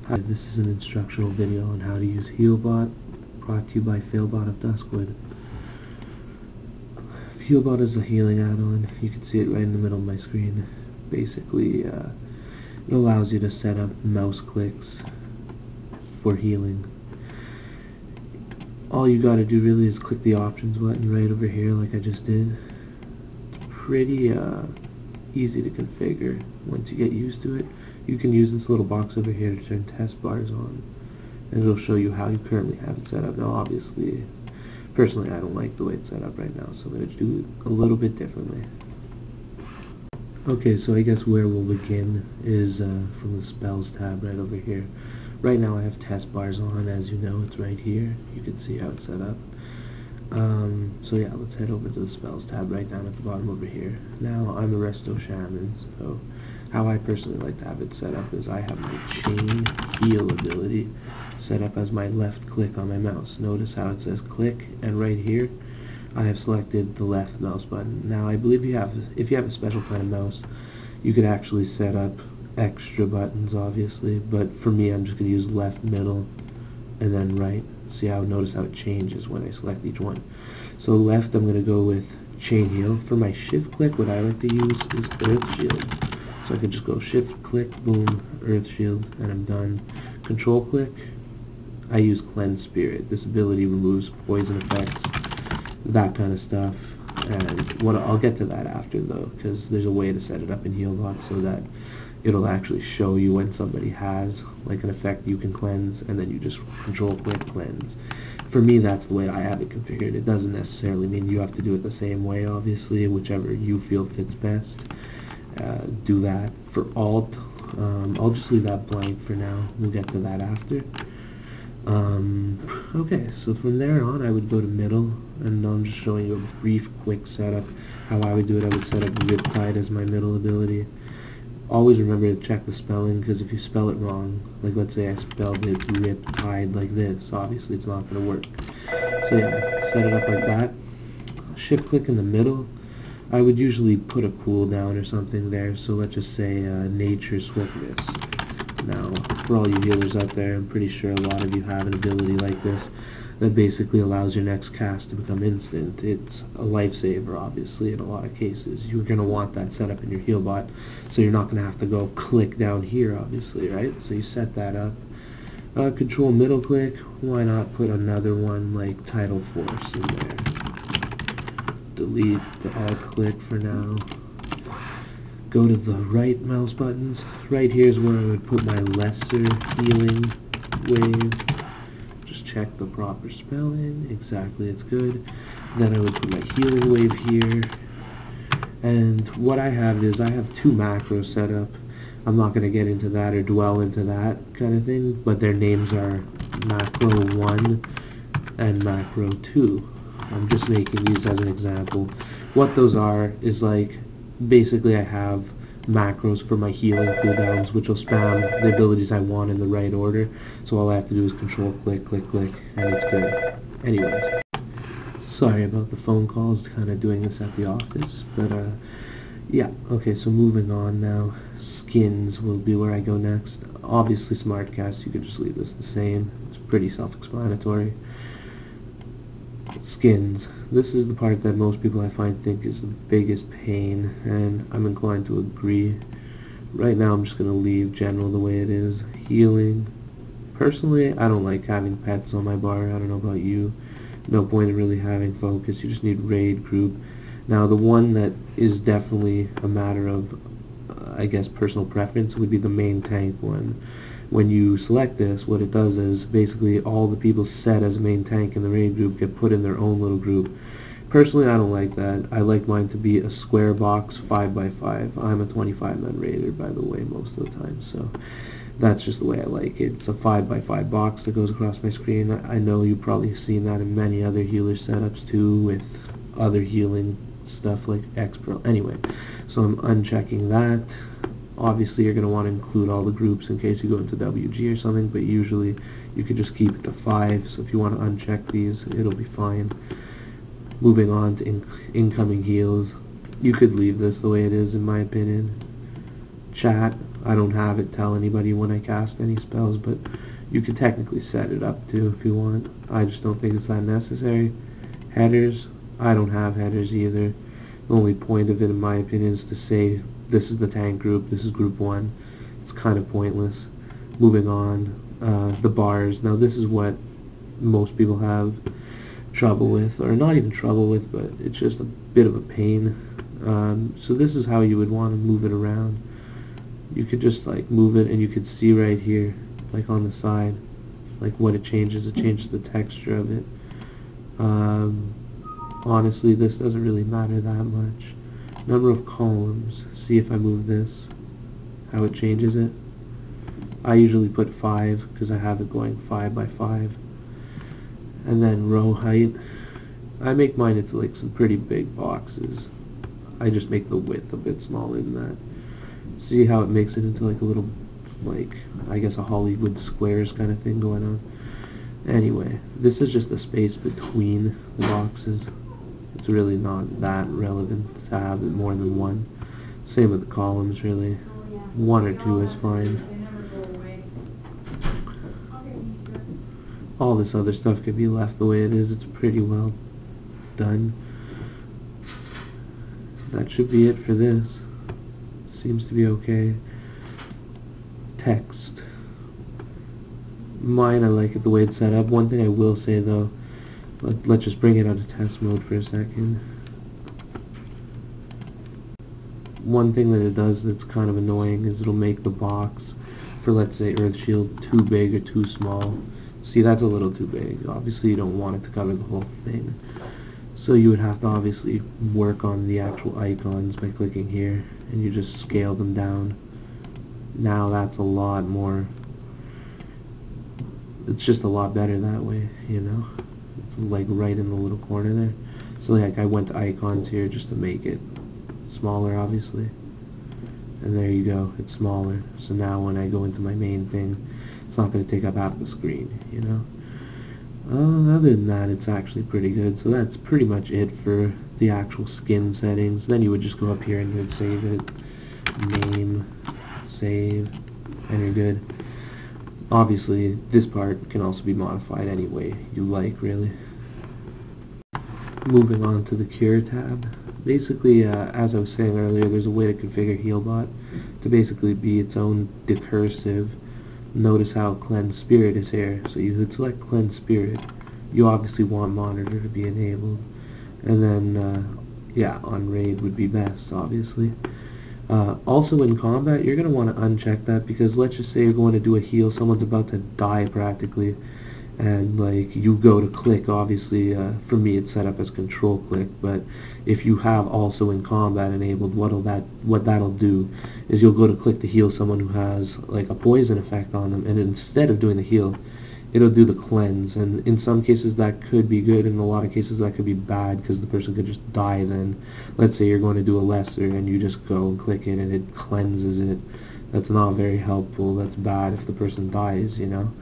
Hi, this is an instructional video on how to use Healbot, brought to you by Failbot of Duskwood. Healbot is a healing add-on. You can see it right in the middle of my screen. Basically, it allows you to set up mouse clicks for healing. All you gotta do really is click the options button right over here like I just did. It's pretty easy to configure once you get used to it. You can use this little box over here to turn test bars on, and it'll show you how you currently have it set up. Now obviously, personally I don't like the way it's set up right now, so I'm going to do it a little bit differently. Okay, so I guess where we'll begin is from the spells tab right over here. Right now I have test bars on, as you know, it's right here. You can see how it's set up. So yeah, let's head over to the spells tab right down at the bottom over here. Now I'm a resto shaman, so how I personally like to have it set up is I have my chain heal ability set up as my left click on my mouse. Notice how it says click, and right here I have selected the left mouse button. Now I believe if you have a special kind of mouse, you could actually set up extra buttons obviously, but for me I'm just going to use left, middle, and then right. See how, notice how it changes when I select each one. So left, I'm going to go with chain heal. For my shift click, what I like to use is earth shield. So I can just go shift click, boom, earth shield, and I'm done. Control click, I use cleanse spirit. This ability removes poison effects, that kind of stuff. And what I'll get to that after though, because there's a way to set it up in Healbot so that it'll actually show you when somebody has like an effect you can cleanse, and then you just control click cleanse. For me, that's the way I have it configured. It doesn't necessarily mean you have to do it the same way, obviously, whichever you feel fits best. Do that. For alt, I'll just leave that blank for now. We'll get to that after. Okay, so from there on I would go to middle, and I'm just showing you a brief quick setup. How I would do it, I would set up Riptide as my middle ability. Always remember to check the spelling, because if you spell it wrong, like let's say I spelled it Riptide like this, obviously it's not going to work. So yeah, set it up like that. Shift click in the middle. I would usually put a cooldown or something there, so let's just say Nature Swiftness. Now, for all you healers out there, I'm pretty sure a lot of you have an ability like this that basically allows your next cast to become instant. It's a lifesaver, obviously, in a lot of cases. You're going to want that set up in your Healbot, so you're not going to have to go click down here, obviously, right? So you set that up. Control middle click, why not put another one like Tidal Force in there. Delete the alt click for now. Go to the right mouse buttons. Right here is where I would put my lesser healing wave. Just check the proper spelling. Exactly, it's good. Then I would put my healing wave here. And what I have is I have two macros set up. I'm not going to get into that or dwell into that kind of thing, but their names are Macro 1 and Macro 2. I'm just making these as an example. What those are is like, basically I have macros for my healing cooldowns, which will spam the abilities I want in the right order. So all I have to do is control click, click, click, and it's good. Anyways, sorry about the phone calls, kind of doing this at the office, but yeah, okay, so moving on now. Skins will be where I go next. Obviously Smartcast, you could just leave this the same. It's pretty self-explanatory. Skins. This is the part that most people I find think is the biggest pain, and I'm inclined to agree. Right now I'm just going to leave general the way it is. Healing. Personally, I don't like having pets on my bar. I don't know about you. No point in really having focus. You just need raid group. Now the one that is definitely a matter of, I guess, personal preference would be the main tank one. When you select this, what it does is basically all the people set as main tank in the raid group get put in their own little group. Personally, I don't like that. I like mine to be a square box 5x5. I'm a 25-man raider, by the way, most of the time, so that's just the way I like it. It's a 5x5 box that goes across my screen. I know you've probably seen that in many other healer setups too, with other healing stuff like X-Pro. Anyway, so I'm unchecking that. Obviously you're going to want to include all the groups in case you go into WG or something, but usually you could just keep it to 5, so if you want to uncheck these, it'll be fine. Moving on to incoming heals. You could leave this the way it is, in my opinion. Chat, I don't have it tell anybody when I cast any spells, but you can technically set it up too if you want. I just don't think it's that necessary. Headers, I don't have headers either. The only point of it, in my opinion, is to say this is the tank group, this is group 1. It's kind of pointless. Moving on, the bars. Now this is what most people have trouble with, or not even trouble with, but it's just a bit of a pain. So this is how you would want to move it around. You could just like move it, and you could see right here, like on the side, like what it changes. It changes the texture of it. Honestly, this doesn't really matter that much. Number of columns. See if I move this, how it changes it. I usually put 5 because I have it going 5 by 5. And then row height. I make mine into like some pretty big boxes. I just make the width a bit smaller than that. See how it makes it into like a little, like, I guess a Hollywood Squares kind of thing going on. Anyway, this is just the space between the boxes. It's really not that relevant to have it more than one. Same with the columns, really. 1 or 2 is fine. All this other stuff could be left the way it is. It's pretty well done. That should be it for this. Seems to be okay. Text. Mine, I like it the way it's set up. One thing I will say though, let's just bring it out of test mode for a second. One thing that it does that's kind of annoying is it'll make the box for, let's say, Earth Shield too big or too small. See, that's a little too big. Obviously you don't want it to cover the whole thing. So you would have to obviously work on the actual icons by clicking here, and you just scale them down. Now that's a lot more, it's just a lot better that way, you know? It's like right in the little corner there. So like I went to icons here just to make it smaller, obviously. And there you go, it's smaller. So now when I go into my main thing, it's not going to take up half the screen, you know? Other than that, it's actually pretty good. So that's pretty much it for the actual skin settings. Then you would just go up here and you would save it. Name, save, and you're good. Obviously, this part can also be modified any way you like, really. Moving on to the Cure tab. Basically, as I was saying earlier, there's a way to configure Healbot to basically be its own decursive. Notice how Cleanse Spirit is here. So you would select Cleanse Spirit. You obviously want Monitor to be enabled. And then, yeah, on Raid would be best, obviously. Also in combat, you're going to want to uncheck that, because let's just say you're going to do a heal, someone's about to die practically, and like you go to click, obviously for me it's set up as control click, but if you have also in combat enabled, what that'll do is you'll go to click to heal someone who has like a poison effect on them, and instead of doing the heal, it'll do the cleanse. And in some cases that could be good, in a lot of cases that could be bad, because the person could just die then. Let's say you're going to do a lesser and you just go and click it and it cleanses it. That's not very helpful. That's bad if the person dies, you know.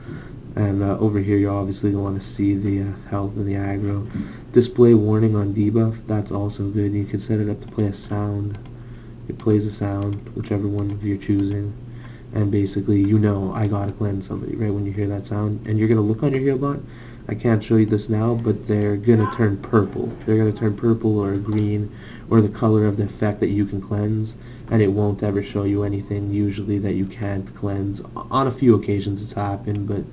And over here you're obviously going to see the health and the aggro. Display warning on debuff, that's also good. You can set it up to play a sound. It plays a sound, whichever one of you're choosing. And basically, you know, I gotta cleanse somebody right when you hear that sound. And you're gonna look on your Healbot. I can't show you this now, but they're gonna turn purple. They're gonna turn purple or green, or the color of the effect that you can cleanse. And it won't ever show you anything usually that you can't cleanse. On a few occasions it's happened, but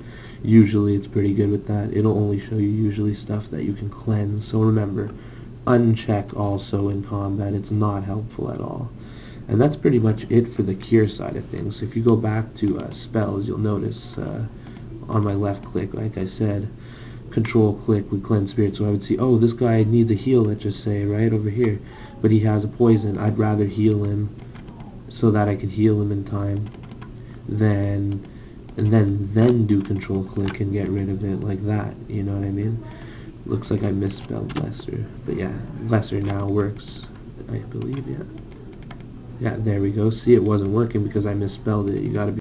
usually it's pretty good with that. It'll only show you usually stuff that you can cleanse. So remember, uncheck also in combat. It's not helpful at all. And that's pretty much it for the cure side of things. If you go back to spells, you'll notice on my left click, like I said, control click with Cleanse Spirit. So I would see, oh, this guy needs a heal, let's just say, right over here. But he has a poison. I'd rather heal him so that I can heal him in time then do control click and get rid of it like that, you know what I mean? Looks like I misspelled lesser, but yeah, lesser now works, I believe. Yeah, there we go. See, it wasn't working because I misspelled it. You gotta be